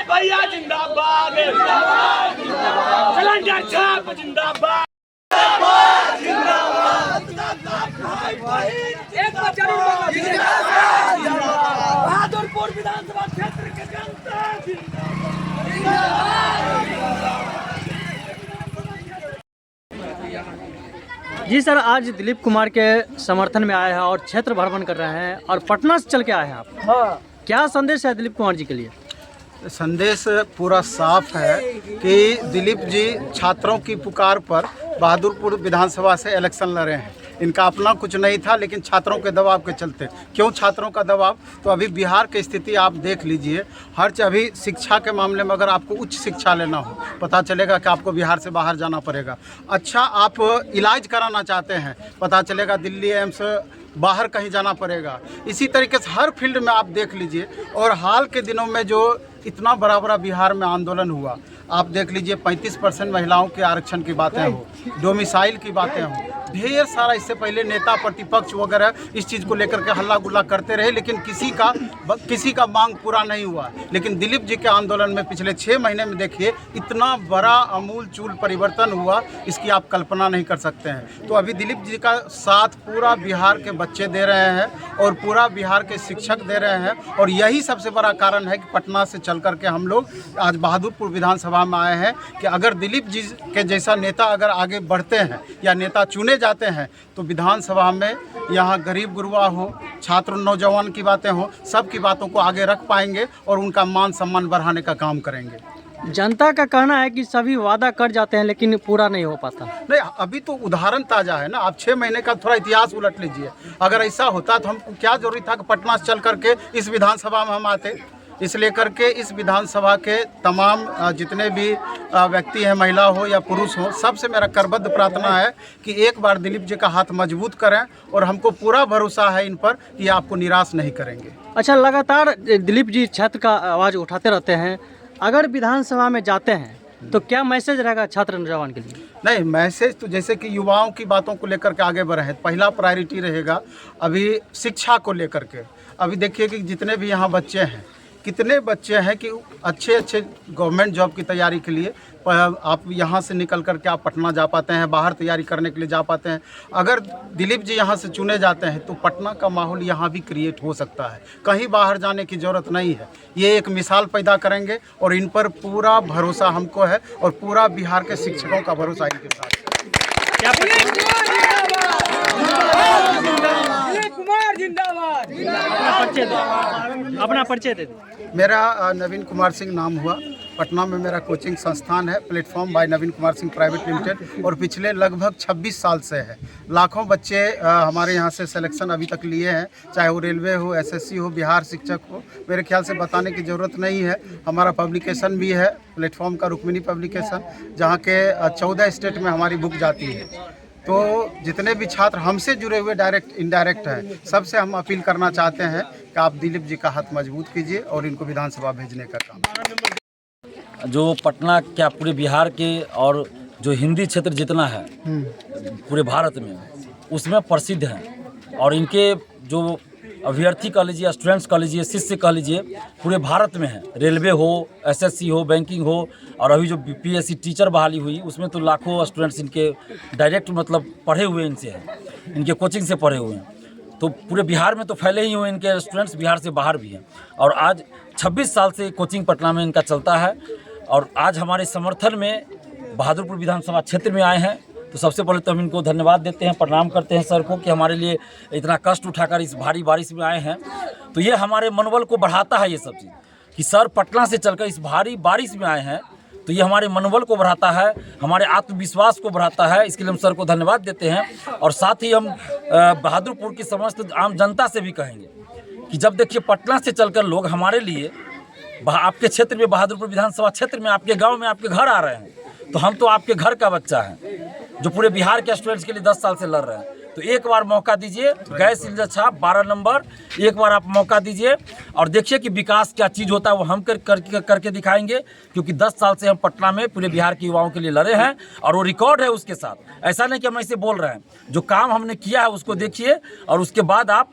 भैया जिंदाबाद, सिलेंडर छाप जिंदाबाद। बहादुरपुर विधानसभा क्षेत्र के जनता जी सर, आज दिलीप कुमार के समर्थन में आए हैं और क्षेत्र भ्रमण कर रहे हैं और पटना से चल के आए हैं आप। हाँ, क्या संदेश है दिलीप कुमार जी के लिए? संदेश पूरा साफ है कि दिलीप जी छात्रों की पुकार पर बहादुरपुर विधानसभा से इलेक्शन लड़े हैं। इनका अपना कुछ नहीं था, लेकिन छात्रों के दबाव के चलते। क्यों छात्रों का दबाव? तो अभी बिहार की स्थिति आप देख लीजिए। अभी शिक्षा के मामले में अगर आपको उच्च शिक्षा लेना हो, पता चलेगा कि आपको बिहार से बाहर जाना पड़ेगा। अच्छा, आप इलाज कराना चाहते हैं, पता चलेगा दिल्ली एम्स बाहर कहीं जाना पड़ेगा। इसी तरीके से हर फील्ड में आप देख लीजिए। और हाल के दिनों में जो इतना बड़ा बिहार में आंदोलन हुआ, आप देख लीजिए 35% महिलाओं के आरक्षण की बातें हो, डोमिसाइल की बातें हो, ढेर सारा इससे पहले नेता प्रतिपक्ष वगैरह इस चीज़ को लेकर के हल्ला गुल्ला करते रहे, लेकिन किसी का मांग पूरा नहीं हुआ। लेकिन दिलीप जी के आंदोलन में पिछले 6 महीने में देखिए इतना बड़ा अमूल चूल परिवर्तन हुआ, इसकी आप कल्पना नहीं कर सकते हैं। तो अभी दिलीप जी का साथ पूरा बिहार के बच्चे दे रहे हैं और पूरा बिहार के शिक्षक दे रहे हैं। और यही सबसे बड़ा कारण है कि पटना से चल करके हम लोग आज बहादुरपुर विधानसभा में आए हैं कि अगर दिलीप जी के जैसा नेता अगर आगे बढ़ते हैं या नेता चुने जाते हैं तो विधानसभा में यहाँ गरीब गुरबा हो, छात्र नौजवान की बातें हो, सब की बातों को आगे रख पाएंगे और उनका मान सम्मान बढ़ाने का काम करेंगे। जनता का कहना है कि सभी वादा कर जाते हैं लेकिन पूरा नहीं हो पाता। नहीं, अभी तो उदाहरण ताज़ा है ना। आप 6 महीने का थोड़ा इतिहास उलट लीजिए। अगर ऐसा होता तो हमको क्या जरूरी था कि पटना से चल करके इस विधानसभा में हम आते। इसलिए करके इस विधानसभा के तमाम जितने भी व्यक्ति हैं, महिला हो या पुरुष हो, सबसे मेरा करबद्ध प्रार्थना है कि एक बार दिलीप जी का हाथ मजबूत करें और हमको पूरा भरोसा है इन पर कि आपको निराश नहीं करेंगे। अच्छा, लगातार दिलीप जी छात्र का आवाज़ उठाते रहते हैं, अगर विधानसभा में जाते हैं तो क्या मैसेज रहेगा छात्र नौजवान के लिए? नहीं, मैसेज तो जैसे कि युवाओं की बातों को लेकर के आगे बढ़े हैं। पहला प्रायोरिटी रहेगा अभी शिक्षा को लेकर के। अभी देखिए कि जितने भी यहाँ बच्चे हैं, कितने बच्चे हैं कि अच्छे गवर्नमेंट जॉब की तैयारी के लिए आप यहाँ से निकल करके आप पटना जा पाते हैं, बाहर तैयारी करने के लिए जा पाते हैं। अगर दिलीप जी यहाँ से चुने जाते हैं तो पटना का माहौल यहाँ भी क्रिएट हो सकता है, कहीं बाहर जाने की ज़रूरत नहीं है। ये एक मिसाल पैदा करेंगे और इन पर पूरा भरोसा हमको है और पूरा बिहार के शिक्षकों का भरोसा इनके साथ है। अपना परिचय दे दो। मेरा नवीन कुमार सिंह नाम हुआ। पटना में मेरा कोचिंग संस्थान है, प्लेटफॉर्म बाय नवीन कुमार सिंह प्राइवेट लिमिटेड, और पिछले लगभग 26 साल से है। लाखों बच्चे हमारे यहाँ से सिलेक्शन अभी तक लिए हैं, चाहे वो रेलवे हो, एसएससी हो, बिहार शिक्षक हो। मेरे ख्याल से बताने की ज़रूरत नहीं है। हमारा पब्लिकेशन भी है प्लेटफॉर्म का, रुक्मिणी पब्लिकेशन, जहाँ के 14 स्टेट में हमारी बुक जाती है। तो जितने भी छात्र हमसे जुड़े हुए डायरेक्ट इनडायरेक्ट हैं, सबसे हम अपील करना चाहते हैं कि आप दिलीप जी का हाथ मजबूत कीजिए और इनको विधानसभा भेजने का काम। जो पटना क्या पूरे बिहार के और जो हिंदी क्षेत्र जितना है पूरे भारत में, उसमें प्रसिद्ध हैं। और इनके जो अभ्यर्थी कह लीजिए, स्टूडेंट्स कह लीजिए, शिष्य कह लीजिए, पूरे भारत में है। रेलवे हो, एसएससी हो, बैंकिंग हो, और अभी जो पीएससी टीचर बहाली हुई उसमें तो लाखों स्टूडेंट्स इनके डायरेक्ट मतलब पढ़े हुए इनसे हैं, इनके कोचिंग से पढ़े हुए हैं। तो पूरे बिहार में तो फैले ही हुए इनके स्टूडेंट्स, बिहार से बाहर भी हैं। और आज 26 साल से कोचिंग पटना में इनका चलता है। और आज हमारे समर्थन में बहादुरपुर विधानसभा क्षेत्र में आए हैं। तो सबसे पहले तो हम इनको धन्यवाद देते हैं, प्रणाम करते हैं सर को कि हमारे लिए इतना कष्ट उठाकर इस भारी बारिश में आए हैं। तो ये हमारे मनोबल को बढ़ाता है ये सब चीज़, कि सर पटना से चलकर इस भारी बारिश में आए हैं। तो ये हमारे मनोबल को बढ़ाता है, हमारे आत्मविश्वास को बढ़ाता है। इसके लिए हम सर को धन्यवाद देते हैं। और साथ ही हम बहादुरपुर की समस्त आम जनता से भी कहेंगे कि जब देखिए पटना से चलकर लोग हमारे लिए आपके क्षेत्र में, बहादुरपुर विधानसभा क्षेत्र में, आपके गाँव में आपके घर आ रहे हैं, तो हम तो आपके घर का बच्चा है जो पूरे बिहार के स्टूडेंट्स के लिए 10 साल से लड़ रहे हैं। तो एक बार मौका दीजिए, गैस सिलेंडर छाप 12 नंबर, एक बार आप मौका दीजिए और देखिए कि विकास क्या चीज़ होता है, वो हम करके दिखाएंगे। क्योंकि 10 साल से हम पटना में पूरे बिहार के युवाओं के लिए लड़े हैं और वो रिकॉर्ड है उसके साथ। ऐसा नहीं कि हम ऐसे बोल रहे हैं, जो काम हमने किया है उसको देखिए और उसके बाद आप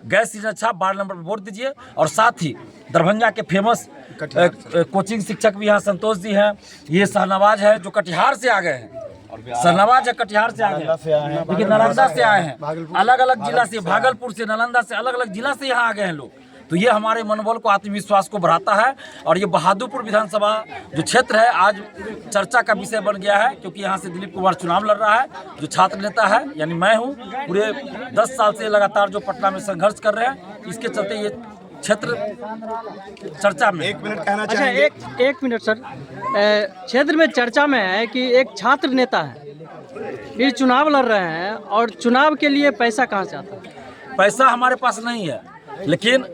गैस सिलेंडर छाप 12 नंबर पर वोट दीजिए। और साथ ही दरभंगा के फेमस कोचिंग शिक्षक भी यहाँ संतोष जी हैं, ये शहनवाज है जो कटिहार से आ गए हैं, शहनवाज है कटिहार से आ गए हैं, लेकिन नालंदा से आए हैं, अलग अलग जिला से, भागलपुर से, नालंदा से, अलग अलग जिला से यहाँ आ गए हैं लोग। तो ये हमारे मनोबल को, आत्मविश्वास को बढ़ाता है। और ये बहादुरपुर विधानसभा जो क्षेत्र है आज चर्चा का विषय बन गया है, क्योंकि यहाँ से दिलीप कुमार चुनाव लड़ रहा है, जो छात्र नेता है, यानी मैं हूँ। पूरे 10 साल से लगातार जो पटना में संघर्ष कर रहे हैं, इसके चलते ये क्षेत्र चर्चा में। 1 मिनट कहना अच्छा, चाहेंगे? एक मिनट सर। क्षेत्र में चर्चा में है कि एक छात्र नेता है, ये चुनाव लड़ रहे हैं, और चुनाव के लिए पैसा कहाँ से आता है? पैसा हमारे पास नहीं है, लेकिन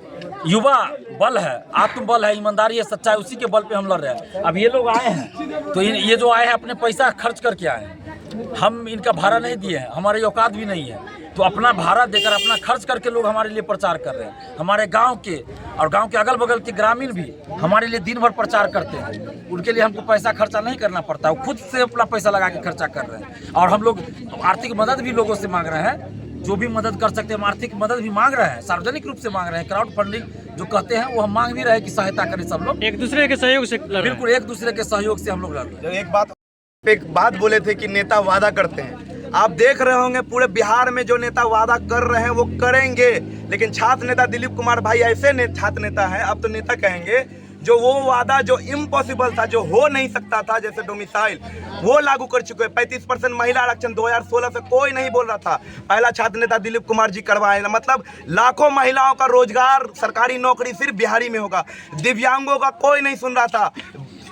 युवा बल है, आत्मबल है, ईमानदारी है, सच्चाई, उसी के बल पे हम लड़ रहे हैं। अब ये लोग आए हैं, तो ये जो आए हैं अपने पैसा खर्च करके आए हैं, हम इनका भाड़ा नहीं दिए हैं, हमारे औकात भी नहीं है, तो अपना भाड़ा देकर, अपना खर्च करके लोग हमारे लिए प्रचार कर रहे हैं। हमारे गांव के और गांव के अगल बगल के ग्रामीण भी हमारे लिए दिन भर प्रचार करते हैं, उनके लिए हमको पैसा खर्चा नहीं करना पड़ता, वो खुद से अपना पैसा लगा के खर्चा कर रहे हैं। और हम लोग आर्थिक मदद भी लोगों से मांग रहे हैं, जो भी मदद कर सकते हैं, हम आर्थिक मदद भी मांग रहे हैं, सार्वजनिक रूप से मांग रहे हैं, क्राउड फंडिंग जो कहते हैं वो हम मांग भी रहे हैं कि सहायता करें सब लोग, एक दूसरे के सहयोग से लड़ रहे हैं। बिल्कुल एक दूसरे के सहयोग से हम लोग लड़ रहे हैं। जो एक बात बोले थे कि नेता वादा करते हैं, आप देख रहे होंगे पूरे बिहार में जो नेता वादा कर रहे हैं वो करेंगे, लेकिन छात्र नेता दिलीप कुमार भाई ऐसे छात्र नेता हैं, अब तो नेता कहेंगे, जो वो वादा जो इम्पॉसिबल था, जो हो नहीं सकता था, जैसे डोमिसाइल, वो लागू कर चुके हैं। 35% महिला आरक्षण 2016 से कोई नहीं बोल रहा था, पहला छात्र नेता दिलीप कुमार जी करवाए। मतलब लाखों महिलाओं का रोजगार, सरकारी नौकरी सिर्फ बिहारी में होगा। दिव्यांगों का कोई नहीं सुन रहा था,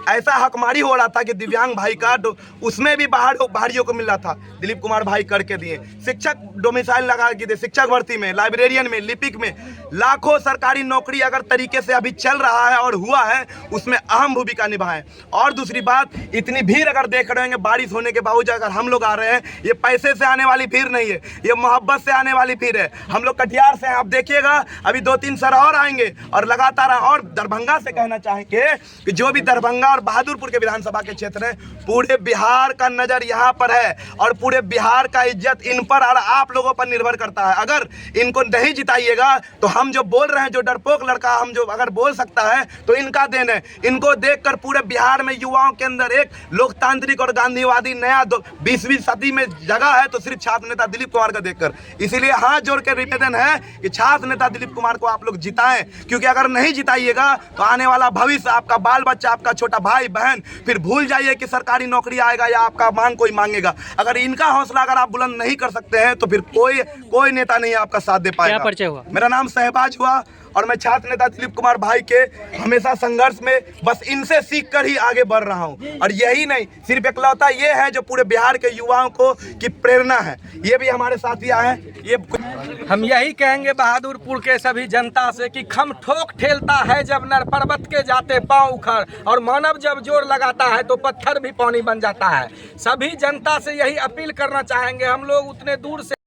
ऐसा हकमारी हो रहा था कि दिव्यांग भाई का उसमें भी बाहरियों को मिल रहा था, दिलीप कुमार भाई करके दिए। शिक्षक डोमिसाइल लगा के दिए, शिक्षक भर्ती में, लाइब्रेरियन में, लिपिक में, लाखों सरकारी नौकरी अगर तरीके से अभी चल रहा है और हुआ है, उसमें अहम भूमिका निभाएं। और दूसरी बात, इतनी भीड़ अगर देख रहे होंगे बारिश होने के बावजूद अगर हम लोग आ रहे हैं, ये पैसे से आने वाली भीड़ नहीं है, ये मोहब्बत से आने वाली भीड़ है। हम लोग कटिहार से हैं, आप देखिएगा अभी 2-3 सर और आएंगे और लगातार। और दरभंगा से कहना चाहेंगे कि जो भी दरभंगा और बहादुरपुर के विधानसभा के क्षेत्र है, पूरे बिहार का नजर यहाँ पर है और पूरे बिहार का इज्जत इन पर और आप लोगों पर निर्भर करता है। अगर इनको नहीं जिताइएगा तो हम जो बोल रहे हैं, जो डरपोक लड़का हम जो अगर बोल सकता है तो इनका देन है। इनको देखकर पूरे बिहार में युवाओं के अंदर एक लोकतांत्रिक और गांधीवादी नया 20वीं सदी में जगह है, तो सिर्फ छात्र नेता दिलीप कुमार का देखकर। इसीलिए हाथ जोड़ के निवेदन है कि छात्र नेता दिलीप कुमार को आप लोग जिताएं, क्योंकि अगर नहीं जिताइएगा तो आने वाला भविष्य, आपका बाल बच्चा, आपका छोटा भाई बहन फिर भूल जाइए कि सरकारी नौकरी आएगा या आपका मांग कोई मांगेगा। अगर इनका हौसला अगर आप बुलंद नहीं कर सकते हैं तो फिर कोई नेता नहीं आपका साथ दे पाएगा। क्या परिचय हुआ? मेरा नाम सहबाज हुआ और मैं छात्र नेता दिलीप कुमार भाई के हमेशा संघर्ष में बस इनसे सीख कर ही आगे बढ़ रहा हूं। और यही नहीं, सिर्फ इकलौता ये है जो पूरे बिहार के युवाओं को की प्रेरणा है, ये भी हमारे साथी आए हैं। ये हम यही कहेंगे बहादुरपुर के सभी जनता से कि खम ठोक ठेलता है जब नर पर्वत के जाते पांव उखड़, और मानव जब जोर लगाता है तो पत्थर भी पानी बन जाता है। सभी जनता से यही अपील करना चाहेंगे, हम लोग उतने दूर से